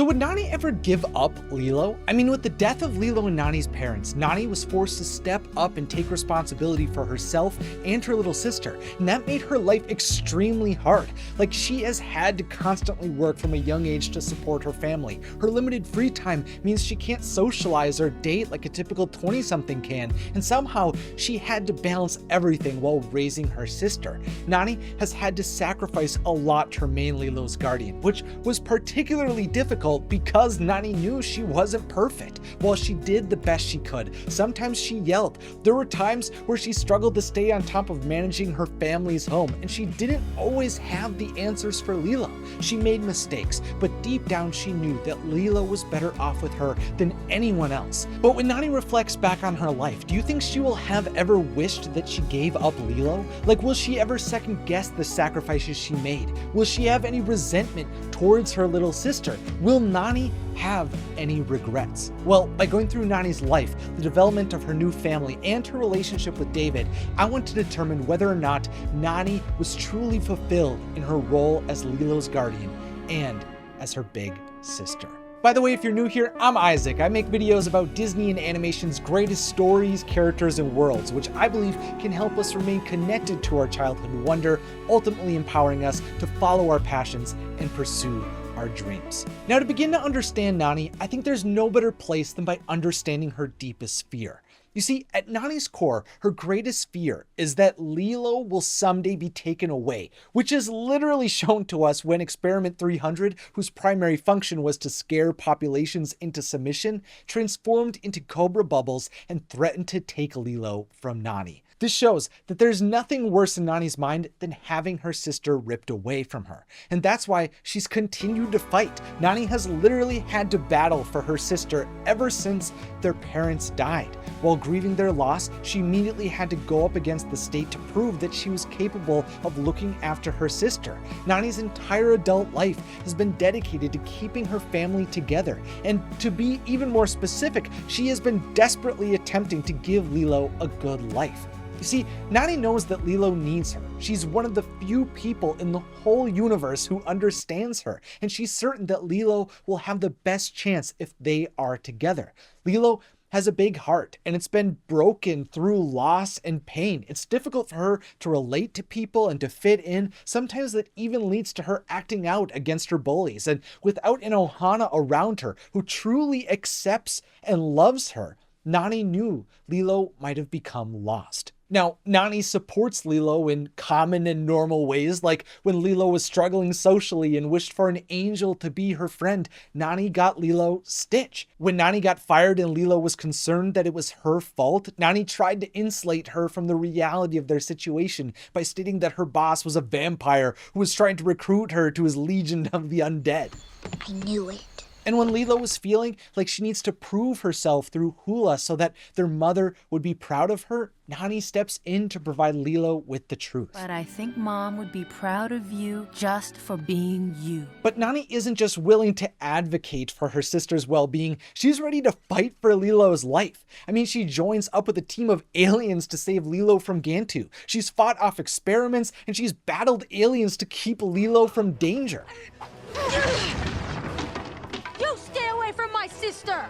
So would Nani ever give up Lilo? I mean, with the death of Lilo and Nani's parents, Nani was forced to step up and take responsibility for herself and her little sister, and that made her life extremely hard. Like, she has had to constantly work from a young age to support her family. Her limited free time means she can't socialize or date like a typical 20-something can, and somehow she had to balance everything while raising her sister. Nani has had to sacrifice a lot to remain Lilo's guardian, which was particularly difficult because Nani knew she wasn't perfect. While she did the best she could, sometimes she yelled. There were times where she struggled to stay on top of managing her family's home, and she didn't always have the answers for Lilo. She made mistakes, but deep down she knew that Lilo was better off with her than anyone else. But when Nani reflects back on her life, do you think she will have ever wished that she gave up Lilo? Like, will she ever second guess the sacrifices she made? Will she have any resentment towards her little sister? Will Nani have any regrets? Well, by going through Nani's life, the development of her new family, and her relationship with David, I want to determine whether or not Nani was truly fulfilled in her role as Lilo's guardian and as her big sister. By the way, if you're new here, I'm Isaac. I make videos about Disney and animation's greatest stories, characters, and worlds, which I believe can help us remain connected to our childhood wonder, ultimately empowering us to follow our passions and pursue our dreams. Now, to begin to understand Nani, I think there's no better place than by understanding her deepest fear. You see, at Nani's core, her greatest fear is that Lilo will someday be taken away, which is literally shown to us when Experiment 300, whose primary function was to scare populations into submission, transformed into cobra bubbles and threatened to take Lilo from Nani. This shows that there's nothing worse in Nani's mind than having her sister ripped away from her. And that's why she's continued to fight. Nani has literally had to battle for her sister ever since their parents died. While grieving their loss, she immediately had to go up against the state to prove that she was capable of looking after her sister. Nani's entire adult life has been dedicated to keeping her family together. And to be even more specific, she has been desperately attempting to give Lilo a good life. You see, Nani knows that Lilo needs her. She's one of the few people in the whole universe who understands her, and she's certain that Lilo will have the best chance if they are together. Lilo has a big heart, and it's been broken through loss and pain. It's difficult for her to relate to people and to fit in. Sometimes that even leads to her acting out against her bullies. And without an Ohana around her who truly accepts and loves her, Nani knew Lilo might have become lost. Now, Nani supports Lilo in common and normal ways, like when Lilo was struggling socially and wished for an angel to be her friend, Nani got Lilo Stitch. When Nani got fired and Lilo was concerned that it was her fault, Nani tried to insulate her from the reality of their situation by stating that her boss was a vampire who was trying to recruit her to his legion of the undead. I knew it. And when Lilo was feeling like she needs to prove herself through hula so that their mother would be proud of her, Nani steps in to provide Lilo with the truth. But I think Mom would be proud of you just for being you. But Nani isn't just willing to advocate for her sister's well-being, she's ready to fight for Lilo's life. I mean, she joins up with a team of aliens to save Lilo from Gantu. She's fought off experiments, and she's battled aliens to keep Lilo from danger. You stay away from my sister!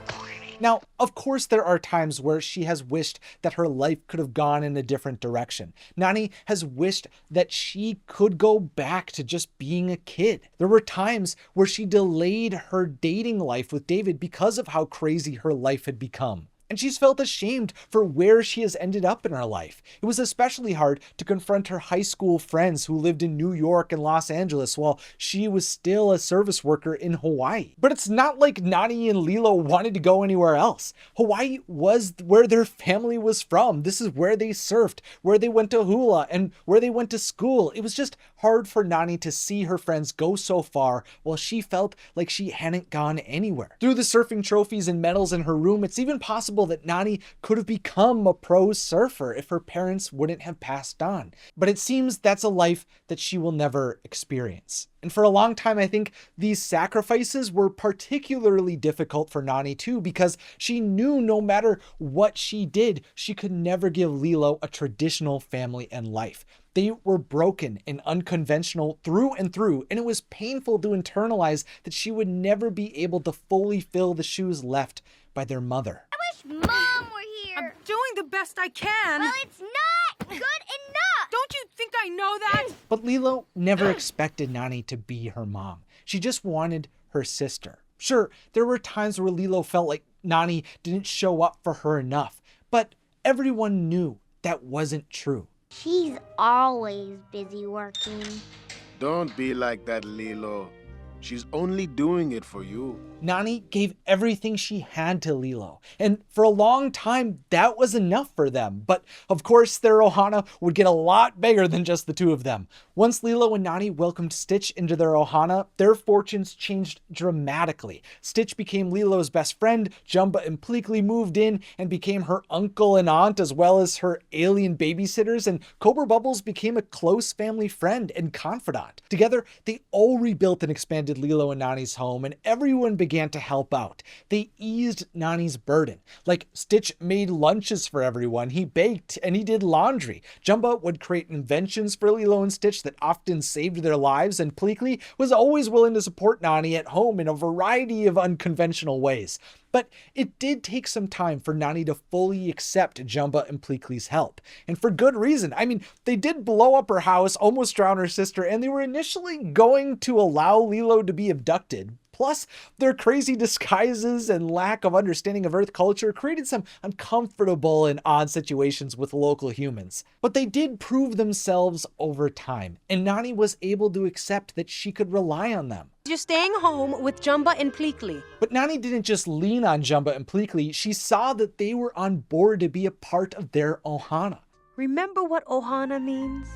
Now, of course, there are times where she has wished that her life could have gone in a different direction. Nani has wished that she could go back to just being a kid. There were times where she delayed her dating life with David because of how crazy her life had become. And she's felt ashamed for where she has ended up in her life. It was especially hard to confront her high school friends who lived in New York and Los Angeles while she was still a service worker in Hawaii. But it's not like Nani and Lilo wanted to go anywhere else. Hawaii was where their family was from. This is where they surfed, where they went to hula, and where they went to school. It was just hard for Nani to see her friends go so far while she felt like she hadn't gone anywhere. Through the surfing trophies and medals in her room, it's even possible that Nani could have become a pro surfer if her parents wouldn't have passed on. But it seems that's a life that she will never experience. And for a long time, I think these sacrifices were particularly difficult for Nani too, because she knew no matter what she did, she could never give Lilo a traditional family and life. They were broken and unconventional through and through, and it was painful to internalize that she would never be able to fully fill the shoes left by their mother. I wish Mom were here. I'm doing the best I can. Well, it's not good enough. Don't you think I know that? But Lilo never expected Nani to be her mom. She just wanted her sister. Sure, there were times where Lilo felt like Nani didn't show up for her enough, but everyone knew that wasn't true. She's always busy working. Don't be like that, Lilo. She's only doing it for you. Nani gave everything she had to Lilo, and for a long time that was enough for them. But of course their Ohana would get a lot bigger than just the two of them. Once Lilo and Nani welcomed Stitch into their Ohana, their fortunes changed dramatically. Stitch became Lilo's best friend, Jumba and Pleakley moved in and became her uncle and aunt as well as her alien babysitters, and Cobra Bubbles became a close family friend and confidant. Together they all rebuilt and expanded Lilo and Nani's home, and everyone began to help out. They eased Nani's burden. Like Stitch made lunches for everyone, he baked, and he did laundry. Jumba would create inventions for Lilo and Stitch that often saved their lives, and Pleakley was always willing to support Nani at home in a variety of unconventional ways. But it did take some time for Nani to fully accept Jumba and Pleakley's help. And for good reason. I mean, they did blow up her house, almost drown her sister, and they were initially going to allow Lilo to be abducted. Plus, their crazy disguises and lack of understanding of Earth culture created some uncomfortable and odd situations with local humans. But they did prove themselves over time, and Nani was able to accept that she could rely on them. You're staying home with Jumba and Pleakley. But Nani didn't just lean on Jumba and Pleakley, she saw that they were on board to be a part of their Ohana. Remember what Ohana means?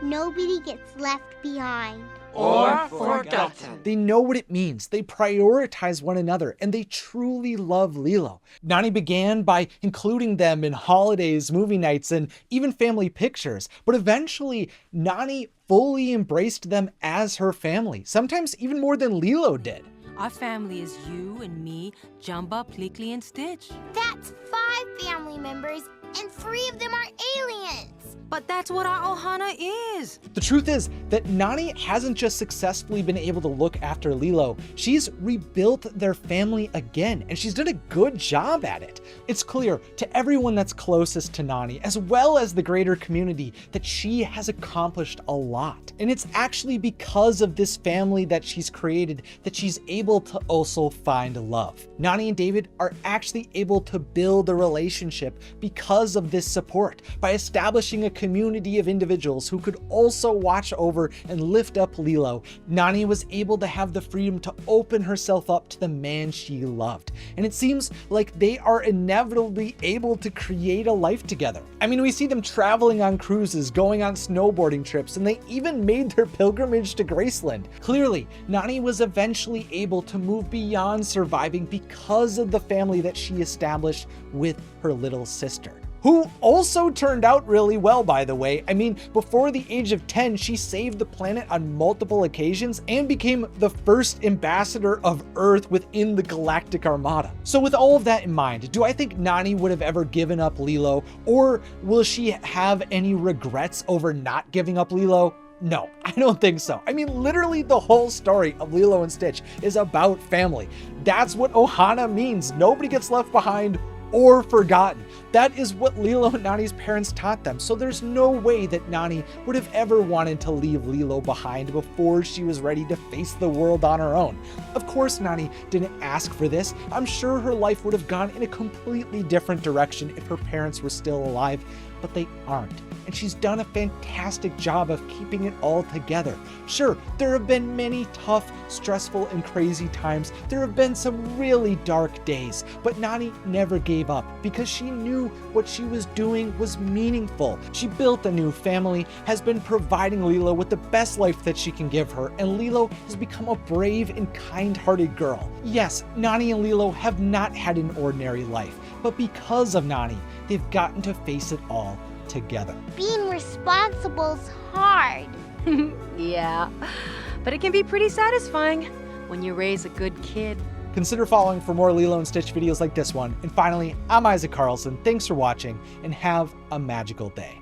Nobody gets left behind. Or forgotten. They know what it means. They prioritize one another, and they truly love Lilo. Nani began by including them in holidays, movie nights, and even family pictures. But eventually, Nani fully embraced them as her family, sometimes even more than Lilo did. Our family is you and me, Jumba, Pleakley, and Stitch. That's 5 family members, and 3 of them are aliens. But that's what our Ohana is. The truth is that Nani hasn't just successfully been able to look after Lilo, she's rebuilt their family again, and she's done a good job at it. It's clear to everyone that's closest to Nani, as well as the greater community, that she has accomplished a lot. And it's actually because of this family that she's created that she's able to also find love. Nani and David are actually able to build a relationship because of this support, by establishing a community of individuals who could also watch over and lift up Lilo. Nani was able to have the freedom to open herself up to the man she loved. And it seems like they are inevitably able to create a life together. I mean, we see them traveling on cruises, going on snowboarding trips, and they even made their pilgrimage to Graceland. Clearly, Nani was eventually able to move beyond surviving because of the family that she established with her little sister, who also turned out really well, by the way. I mean, before the age of 10, she saved the planet on multiple occasions and became the first ambassador of Earth within the Galactic Armada. So with all of that in mind, do I think Nani would have ever given up Lilo, or will she have any regrets over not giving up Lilo? No, I don't think so. I mean, literally the whole story of Lilo and Stitch is about family. That's what Ohana means. Nobody gets left behind or forgotten. That is what Lilo and Nani's parents taught them, so there's no way that Nani would have ever wanted to leave Lilo behind before she was ready to face the world on her own. Of course, Nani didn't ask for this. I'm sure her life would have gone in a completely different direction if her parents were still alive, but they aren't. And she's done a fantastic job of keeping it all together. Sure, there have been many tough, stressful, and crazy times. There have been some really dark days, but Nani never gave up because she knew what she was doing was meaningful. She built a new family, has been providing Lilo with the best life that she can give her, and Lilo has become a brave and kind-hearted girl. Yes, Nani and Lilo have not had an ordinary life, but because of Nani, they've gotten to face it all together. Being responsible's hard. Yeah, but it can be pretty satisfying when you raise a good kid. Consider following for more Lilo and Stitch videos like this one. And finally, I'm Isaac Carlson. Thanks for watching, and have a magical day.